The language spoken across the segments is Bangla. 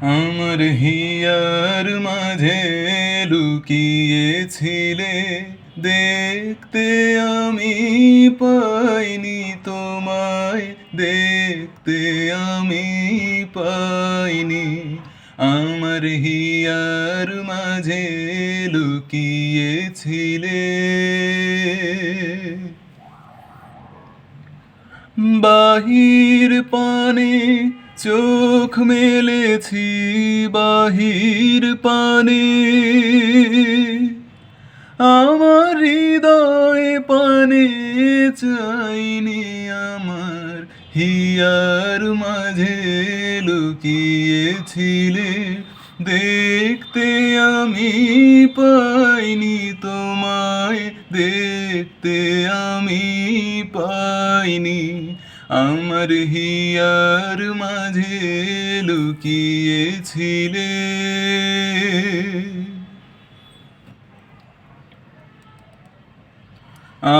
আমার হিয়ার মাঝে লুকিয়েছিলে, দেখতে আমি পাইনি তোমায়, দেখতে আমি পাইনি। আমার হিয়ার মাঝে লুকিয়েছিলে। বাহির পানে চোখ মেলেছি, বাহির পানে আমার হৃদয় পানে চাইনি। আমার হিয়ার মাঝে লুকিয়েছিলে, দেখতে আমি পাইনি তোমায়, দেখতে আমি পাইনি। আমার হিয়ার মাঝে লুকিয়েছিলে।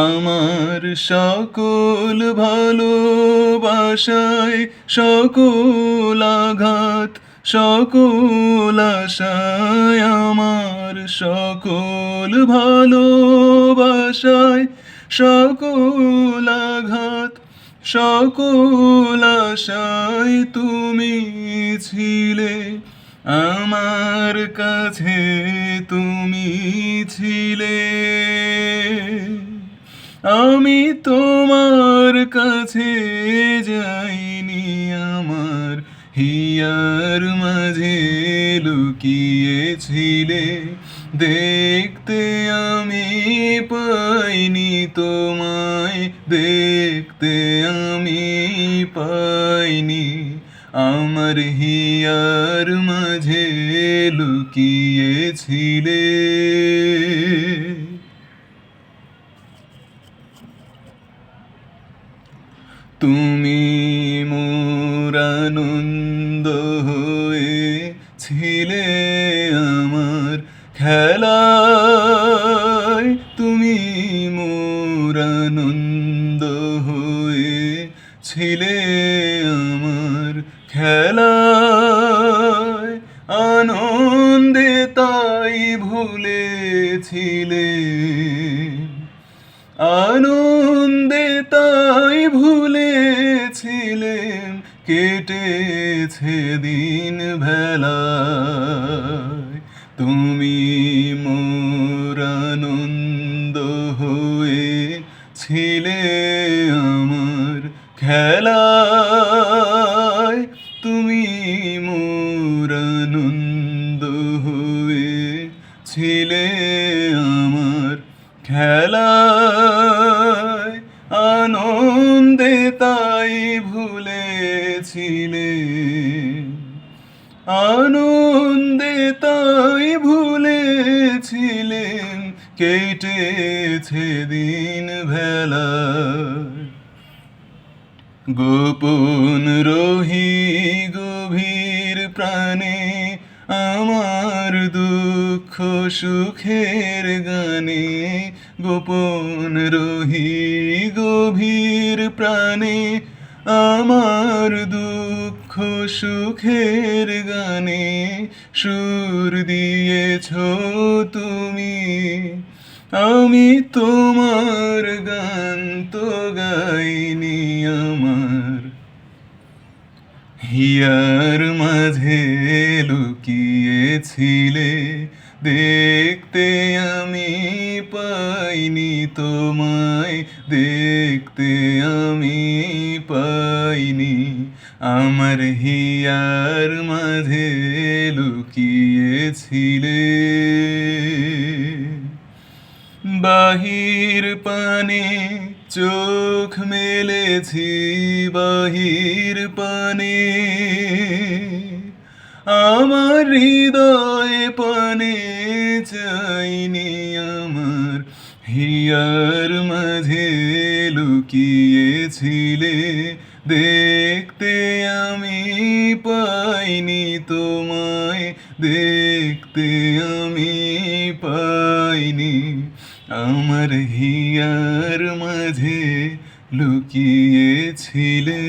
আমার সকল ভালোবাসায়, সকল আঘাত, সকল আশায়, আমার সকল ভালোবাসায়, সকল আঘাত, সকল আশায় তুমি ছিলে। আমার কাছে তুমি ছিলে। আমি তোমার কাছে যাইনি। আমার হিয়ার মাঝে লুকিয়েছিলে, দেখতে আমি পাইনি তোমায়, দেখতে আমি পাইনি। আমার হিয়ার মাঝে লুকিয়েছিলে। তুমি মোর আনন্দ হয়েছিলে, আমার খেলায় তুমি মোর আনন্দ হয়েছিলে, আমার খেলায় আনন্দে তাই ভুলেছিলে, আনন্দে তাই ভুলেছিলেন। কেটেছে দিন ভেলায়, তুমি মোর আনন্দ হয়েছিলে, আমার খেলায় তুমি মোর আনন্দ হয়েছিলে, আমার খেলায় আনন্দে তাই ভুলেছিলে, আনন্দে তাই ভুলেছিলেন। কেটেছে দিন ভেলায়, গোপন রহি গভীর প্রাণে, আমার দুঃখ সুখের গানে। গোপন রহি গভীর প্রাণে, আমার দুঃখ সুখের গানে। সুর দিয়েছ তুমি, আমি তোমার গান তো গাইনি। আমার হিয়ার মাঝে লুকিয়েছিলে, দেখতে আমি পাইনি তোমায়, দেখতে আমি পাইনি। আমার হিয়ার মাঝে লুকিয়েছিলে। বাহির পানে চোখ মেলেছি, বাহির পানে আমার হৃদয় পানে চাইনি। আমার হিয়ার মাঝে লুকিয়েছিলে, দেখতে আমি পাইনি তোমায়, দেখতে আমি পাইনি। আমার হিয়ার মাঝে লুকিয়েছিলে।